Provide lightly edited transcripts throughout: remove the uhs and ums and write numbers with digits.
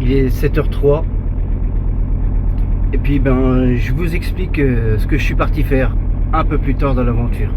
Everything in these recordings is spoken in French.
Il est 7h03. Et puis ben je vous explique ce que je suis parti faire un peu plus tard dans l'aventure.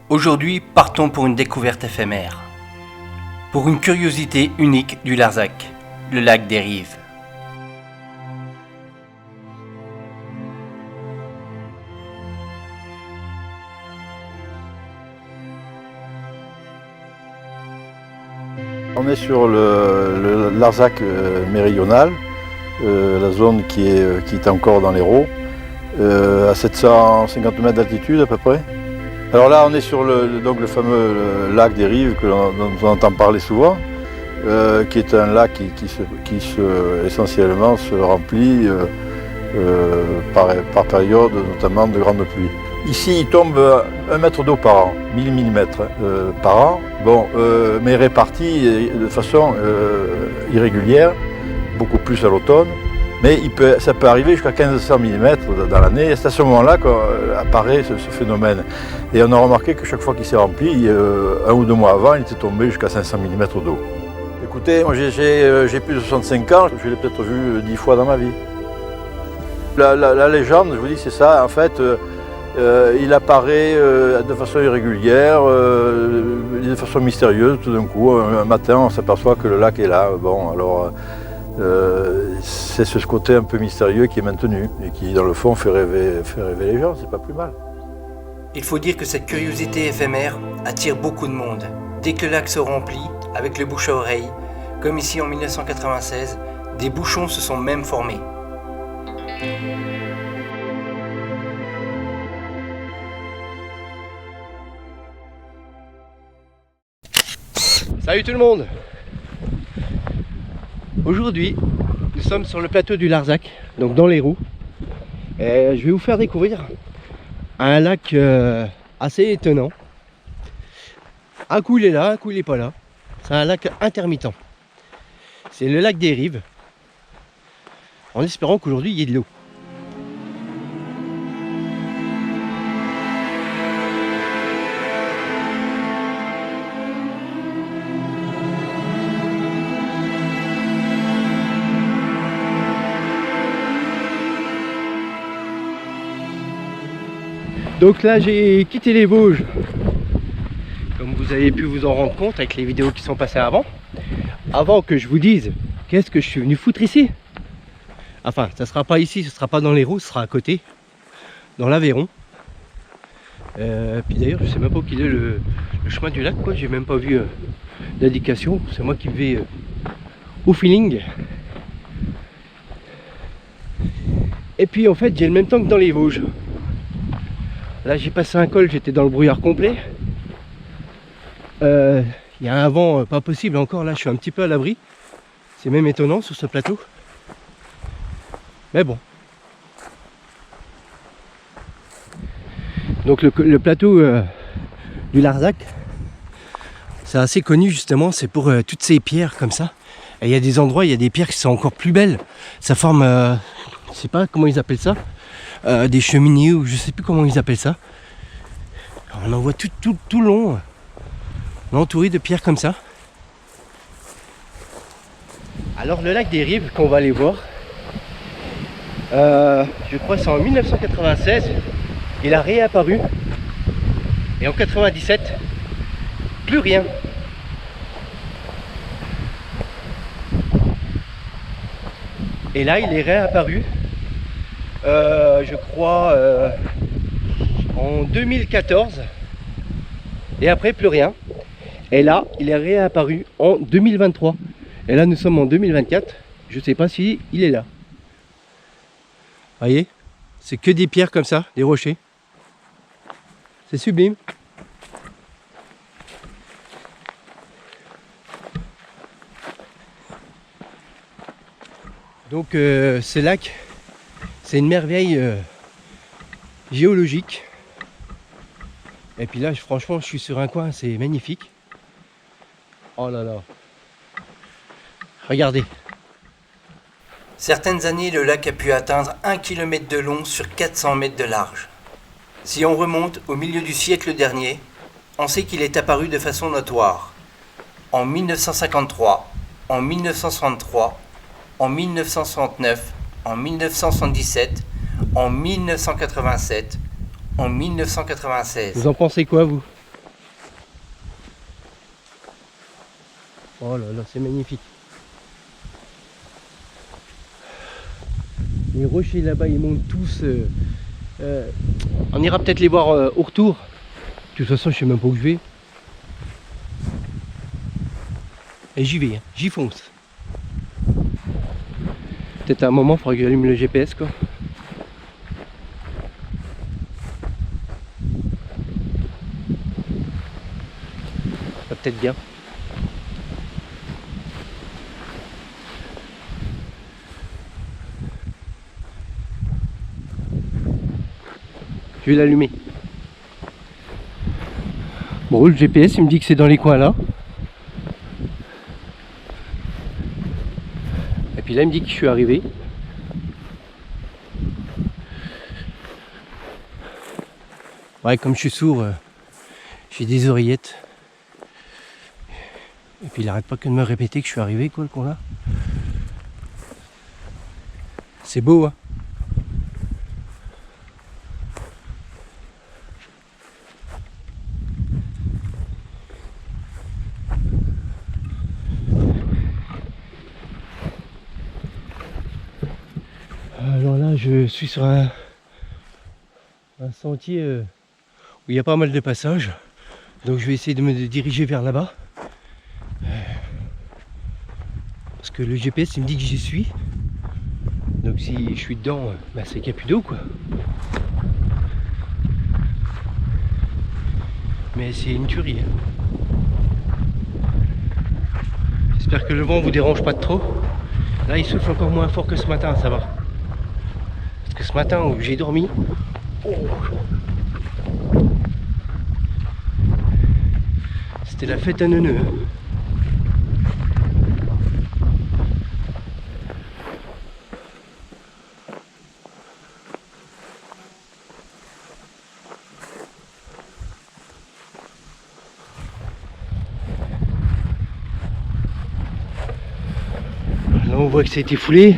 Aujourd'hui, partons pour une découverte éphémère. Pour une curiosité unique du Larzac, le lac des Rives. On est sur le Larzac méridional, la zone qui est encore dans l'Hérault, à 750 mètres d'altitude à peu près. Alors là, on est sur donc le fameux lac des Rives dont on entend parler souvent, qui est un lac qui essentiellement se remplit par période, notamment de grandes pluies. Ici, il tombe 1 mètre d'eau par an, 1000 mm par an, mais réparti de façon irrégulière, beaucoup plus à l'automne. Mais ça peut arriver jusqu'à 1500 mm dans l'année, et c'est à ce moment-là qu'apparaît ce phénomène. Et on a remarqué que chaque fois qu'il s'est rempli, 1 ou 2 mois avant, il était tombé jusqu'à 500 mm d'eau. Écoutez, moi j'ai plus de 65 ans, je l'ai peut-être vu 10 fois dans ma vie. La légende, je vous dis, c'est ça, en fait, il apparaît de façon irrégulière, de façon mystérieuse, tout d'un coup, un matin, on s'aperçoit que le lac est là. Bon, alors... c'est ce côté un peu mystérieux qui est maintenu et qui, dans le fond, fait rêver les gens, c'est pas plus mal. Il faut dire que cette curiosité éphémère attire beaucoup de monde. Dès que le lac se remplit, avec le bouche à oreille, comme ici en 1996, des bouchons se sont même formés. Salut tout le monde! Aujourd'hui, nous sommes sur le plateau du Larzac, donc dans l'Hérault. Et je vais vous faire découvrir un lac assez étonnant. Un coup il est là, un coup il n'est pas là. C'est un lac intermittent. C'est le lac des Rives, en espérant qu'aujourd'hui il y ait de l'eau. Donc là j'ai quitté les Vosges, comme vous avez pu vous en rendre compte avec les vidéos qui sont passées avant que je vous dise qu'est-ce que je suis venu foutre ici. Enfin, ça sera pas ici, ce sera pas dans l'Hérault, ce sera à côté, dans l'Aveyron. Puis d'ailleurs je sais même pas où il est le chemin du lac, quoi. J'ai même pas vu d'indication, c'est moi qui vais au feeling. Et puis en fait j'ai le même temps que dans les Vosges. Là j'ai passé un col, j'étais dans le brouillard complet. Il y a un vent pas possible encore, là je suis un petit peu à l'abri. C'est même étonnant sur ce plateau. Mais bon. Donc le plateau du Larzac, c'est assez connu justement, c'est pour toutes ces pierres comme ça. Et il y a des endroits, il y a des pierres qui sont encore plus belles. Ça forme, je sais pas comment ils appellent ça. Des cheminées ou je sais plus comment ils appellent ça. On en voit tout long, entouré de pierres comme ça. Alors le lac des Rives qu'on va aller voir, je crois que c'est en 1996, il a réapparu, et en 97, plus rien. Et là il est réapparu. Je crois en 2014 et après plus rien, et là il est réapparu en 2023 Et là nous sommes en 2024. Je sais pas si il est là. Voyez, c'est que des pierres comme ça, des rochers. C'est sublime. Donc ce lac, c'est une merveille géologique. Et puis là, franchement, je suis sur un coin, c'est magnifique. Oh là là. Regardez. Certaines années, le lac a pu atteindre 1 km de long sur 400 mètres de large. Si on remonte au milieu du siècle dernier, on sait qu'il est apparu de façon notoire. En 1953, en 1963, en 1969, en 1977, en 1987, en 1996. Vous en pensez quoi, vous? Oh là là, c'est magnifique. Les rochers là-bas, ils montent tous. On ira peut-être les voir au retour. De toute façon, je sais même pas où je vais. Et j'y vais, hein. J'y fonce. Peut-être à un moment, il faudra que j'allume le GPS, quoi. Ça va peut-être bien. Je vais l'allumer. Bon, le GPS, il me dit que c'est dans les coins là. Et puis là, il me dit que je suis arrivé. Ouais, comme je suis sourd, j'ai des oreillettes. Et puis il arrête pas que de me répéter que je suis arrivé, quoi, le con là. C'est beau, hein. Alors là, je suis sur un sentier où il y a pas mal de passages. Donc je vais essayer de me diriger vers là-bas. Parce que le GPS, il me dit que j'y suis. Donc si je suis dedans, bah, c'est qu'il n'y a plus d'eau, quoi. Mais c'est une tuerie, hein. J'espère que le vent vous dérange pas de trop. Là, il souffle encore moins fort que ce matin, ça va. Parce que ce matin où j'ai dormi, c'était la fête à neuneux. Là on voit que ça a été foulé.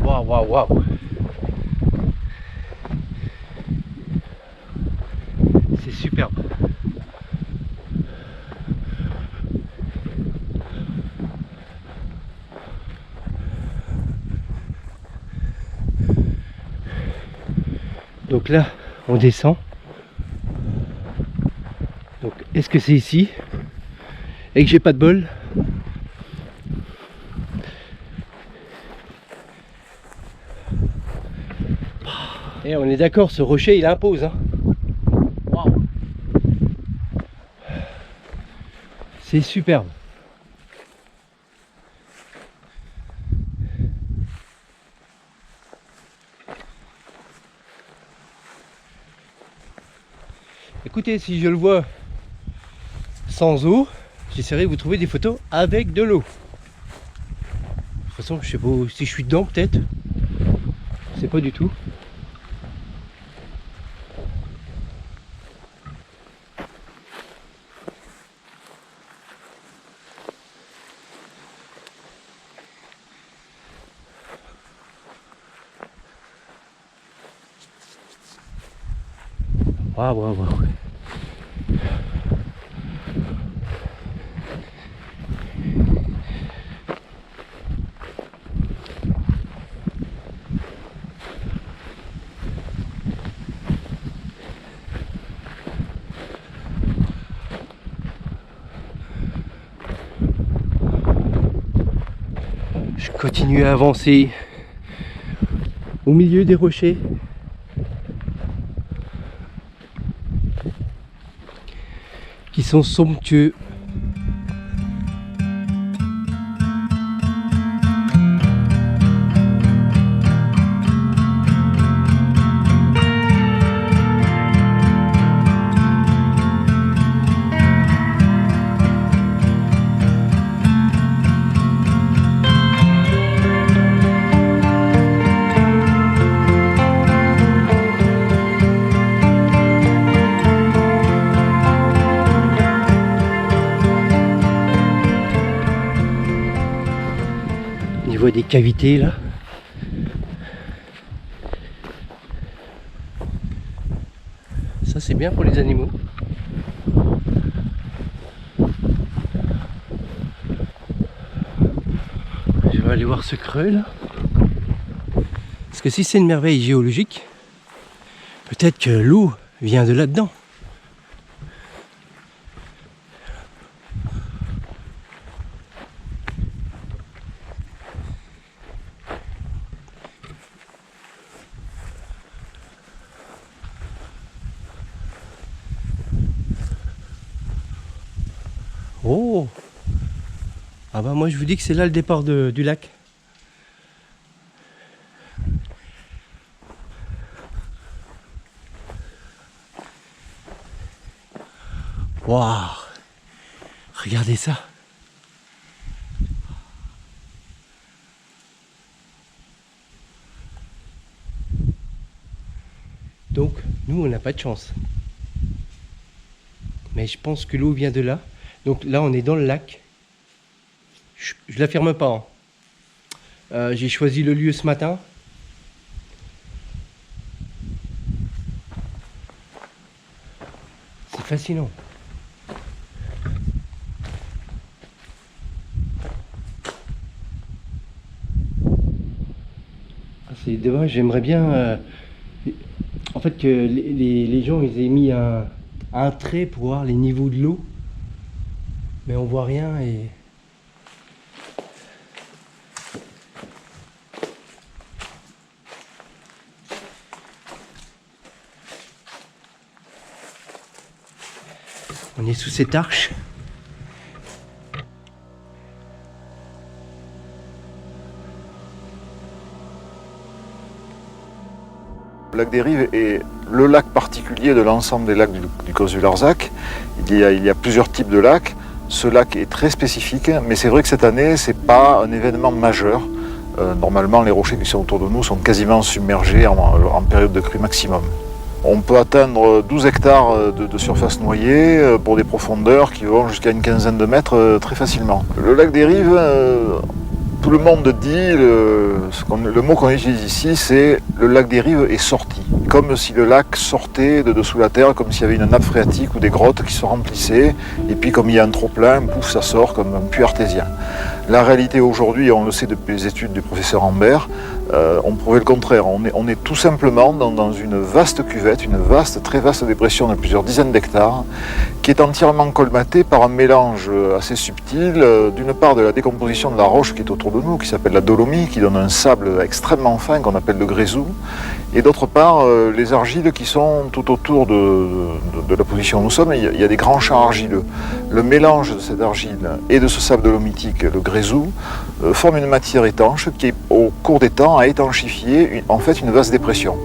Waouh, waouh, waouh. C'est superbe. Donc là, on descend. Donc, est-ce que c'est ici? Et que j'ai pas de bol? Et on est d'accord, ce rocher il impose, hein. Wow. C'est superbe. Écoutez, si je le vois sans eau, j'essaierai de vous trouver des photos avec de l'eau. De toute façon, je sais pas si je suis dedans, peut-être. Je sais pas du tout. Waouh, waouh, waouh. Je continue à avancer au milieu des rochers. Qui sont somptueux. On voit des cavités là. Ça c'est bien pour les animaux. Je vais aller voir ce creux là. Parce que si c'est une merveille géologique, peut-être que l'eau vient de là-dedans. Oh! Ah bah moi je vous dis que c'est là le départ du lac. Waouh! Regardez ça! Donc nous on n'a pas de chance. Mais je pense que l'eau vient de là. Donc là on est dans le lac. Je l'affirme pas. Hein. J'ai choisi le lieu ce matin. C'est fascinant. C'est dommage, j'aimerais bien en fait que les gens ils aient mis un trait pour voir les niveaux de l'eau. Mais on voit rien et... On est sous cette arche. Le lac des Rives est le lac particulier de l'ensemble des lacs du Causse du Larzac. Il y a plusieurs types de lacs. Ce lac est très spécifique, mais c'est vrai que cette année, ce n'est pas un événement majeur. Normalement, les rochers qui sont autour de nous sont quasiment submergés en période de crue maximum. On peut atteindre 12 hectares de surface noyée pour des profondeurs qui vont jusqu'à une quinzaine de mètres très facilement. Le lac des Rives, tout le monde dit, le mot qu'on utilise ici, c'est le lac des Rives est sorti. Comme si le lac sortait de dessous la terre, comme s'il y avait une nappe phréatique ou des grottes qui se remplissaient. Et puis comme il y a un trop-plein, pouf, ça sort comme un puits artésien. La réalité aujourd'hui, on le sait depuis les études du professeur Ambert, on prouvait le contraire. On est tout simplement dans une vaste cuvette, une très vaste dépression de plusieurs dizaines d'hectares, qui est entièrement colmatée par un mélange assez subtil, d'une part de la décomposition de la roche qui est autour de nous, qui s'appelle la dolomie, qui donne un sable extrêmement fin qu'on appelle le grésou, et d'autre part les argiles qui sont tout autour de la position où nous sommes. Il y a des grands champs argileux. Le mélange de cette argile et de ce sable dolomitique, le grésou, forme une matière étanche qui, au cours des temps, a étanchifié en fait une vaste dépression.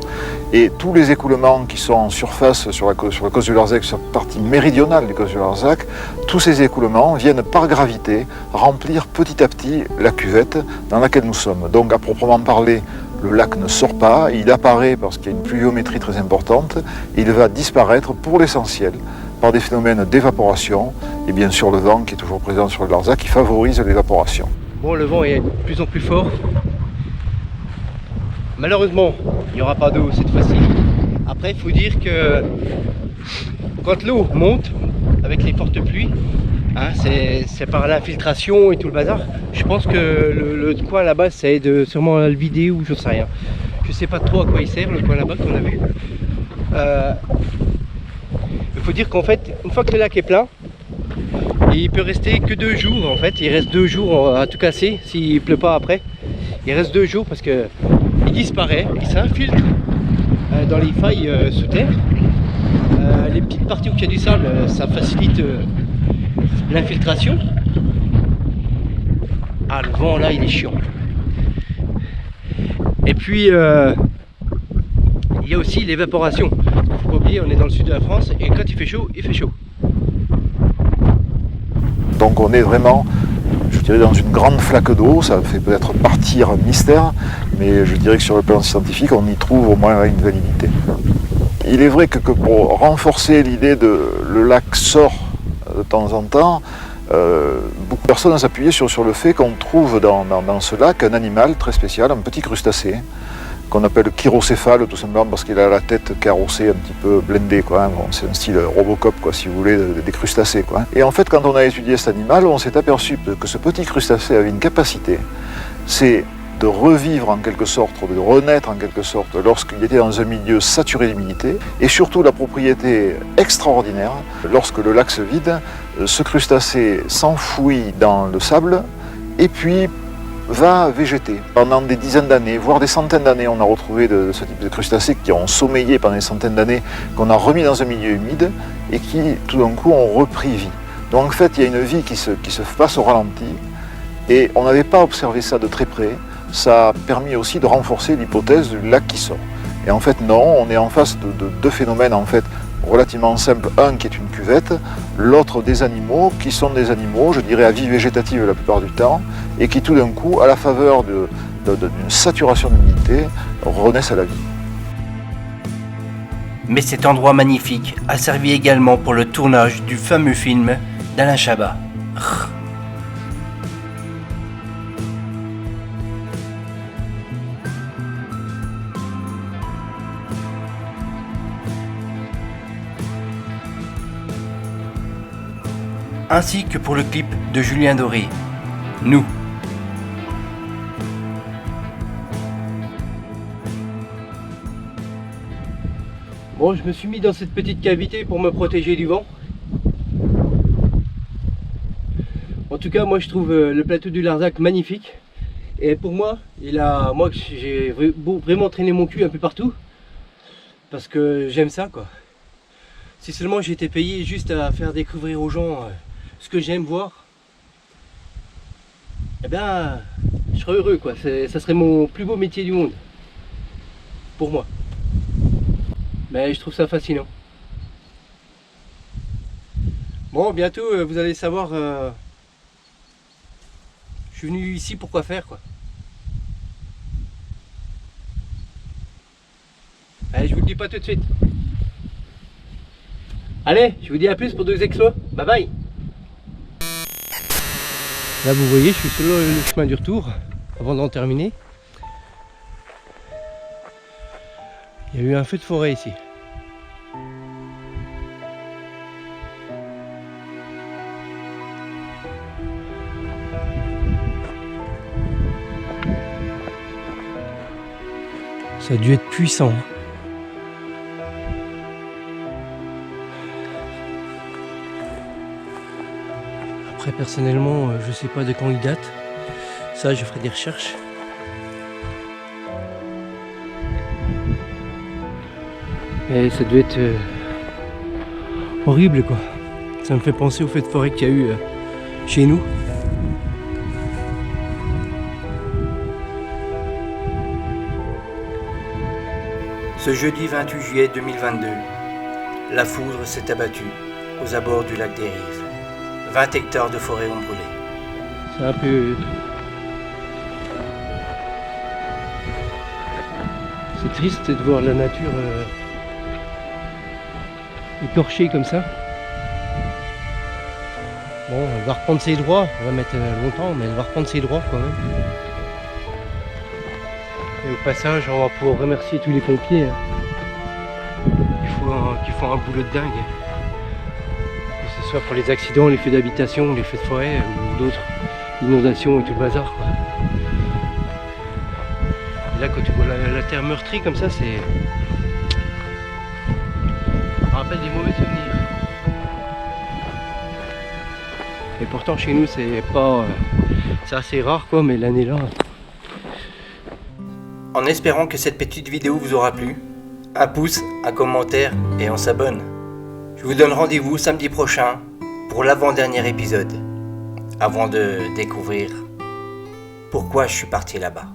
Et tous les écoulements qui sont en surface sur la Causse du Larzac, sur la partie méridionale du Causse du Larzac, tous ces écoulements viennent par gravité remplir petit à petit la cuvette dans laquelle nous sommes. Donc à proprement parler, le lac ne sort pas, il apparaît parce qu'il y a une pluviométrie très importante, et il va disparaître pour l'essentiel par des phénomènes d'évaporation et bien sûr le vent qui est toujours présent sur le Larzac qui favorise l'évaporation. Bon, le vent est de plus en plus fort. Malheureusement, il n'y aura pas d'eau cette fois-ci. Après, il faut dire que quand l'eau monte avec les fortes pluies, hein, c'est par l'infiltration et tout le bazar. Je pense que le coin là-bas, ça aide sûrement à le vider ou je sais rien. Je sais pas trop à quoi il sert le coin là-bas qu'on a vu. Il faut dire qu'en fait, une fois que le lac est plein, Et il peut rester que 2 jours en fait. Il reste 2 jours à tout casser s'il pleut pas après. Il reste 2 jours parce que il disparaît, il s'infiltre dans les failles sous terre. Les petites parties où il y a du sable, ça facilite l'infiltration. Ah, le vent là, il est chiant. Et puis il y a aussi l'évaporation. Faut pas oublier, on est dans le sud de la France et quand il fait chaud, il fait chaud. Donc on est vraiment, je dirais, dans une grande flaque d'eau. Ça fait peut-être partir mystère, mais je dirais que sur le plan scientifique, on y trouve au moins une validité. Il est vrai que pour renforcer l'idée de le lac sort de temps en temps, beaucoup de personnes s'appuyaient sur le fait qu'on trouve dans ce lac un animal très spécial, un petit crustacé, qu'on appelle chirocéphale, tout simplement parce qu'il a la tête carrossée, un petit peu blindée, quoi. Bon, c'est un style Robocop, quoi, si vous voulez, des crustacés, quoi. Et en fait, quand on a étudié cet animal, on s'est aperçu que ce petit crustacé avait une capacité, c'est de revivre en quelque sorte, de renaître en quelque sorte lorsqu'il était dans un milieu saturé d'humidité, et surtout la propriété extraordinaire, lorsque le lac se vide, ce crustacé s'enfouit dans le sable, et puis va végéter. Pendant des dizaines d'années, voire des centaines d'années, on a retrouvé de ce type de crustacés qui ont sommeillé pendant des centaines d'années, qu'on a remis dans un milieu humide et qui, tout d'un coup, ont repris vie. Donc en fait, il y a une vie qui se passe au ralenti et on n'avait pas observé ça de très près. Ça a permis aussi de renforcer l'hypothèse du lac qui sort. Et en fait, non, on est en face de deux phénomènes en fait relativement simples. Un qui est une cuvette, l'autre des animaux qui sont des animaux, je dirais, à vie végétative la plupart du temps, et qui tout d'un coup, à la faveur d'une saturation d'humidité, renaissent à la vie. Mais cet endroit magnifique a servi également pour le tournage du fameux film d'Alain Chabat. Ainsi que pour le clip de Julien Doré, Nous. Bon, je me suis mis dans cette petite cavité pour me protéger du vent. En tout cas, moi je trouve le plateau du Larzac magnifique. Et pour moi, moi j'ai vraiment traîné mon cul un peu partout. Parce que j'aime ça, quoi. Si seulement j'étais payé juste à faire découvrir aux gens ce que j'aime voir, eh ben, je serais heureux, quoi. Ça serait mon plus beau métier du monde. Pour moi. Mais je trouve ça fascinant. Bon, bientôt, vous allez savoir... je suis venu ici pour quoi faire, quoi. Allez, je vous le dis pas tout de suite. Allez, je vous dis à plus pour 2 exploits. Bye bye. Là, vous voyez, je suis sur le chemin du retour avant d'en terminer. Il y a eu un feu de forêt ici. Ça a dû être puissant. Après, personnellement, je sais pas de quand il date. Ça, je ferai des recherches. Et ça doit être horrible, quoi. Ça me fait penser au feu de forêt qu'il y a eu chez nous. Ce jeudi 28 juillet 2022, la foudre s'est abattue aux abords du lac des Rives. 20 hectares de forêt ont brûlé. C'est un peu... C'est triste de voir la nature écorchée comme ça. Bon, elle va reprendre ses droits, elle va mettre longtemps, mais elle va reprendre ses droits quand même. Et au passage, on va pouvoir remercier tous les pompiers qui font un boulot de dingue. Que ce soit pour les accidents, les feux d'habitation, les feux de forêt ou d'autres inondations et tout le bazar, quoi. Et là, quand tu vois la terre meurtrie comme ça, c'est... Ça rappelle des mauvais souvenirs. Et pourtant chez nous c'est pas... c'est assez rare quoi, mais l'année là... En espérant que cette petite vidéo vous aura plu, un pouce, un commentaire et on s'abonne. Je vous donne rendez-vous samedi prochain pour l'avant-dernier épisode, avant de découvrir pourquoi je suis parti là-bas.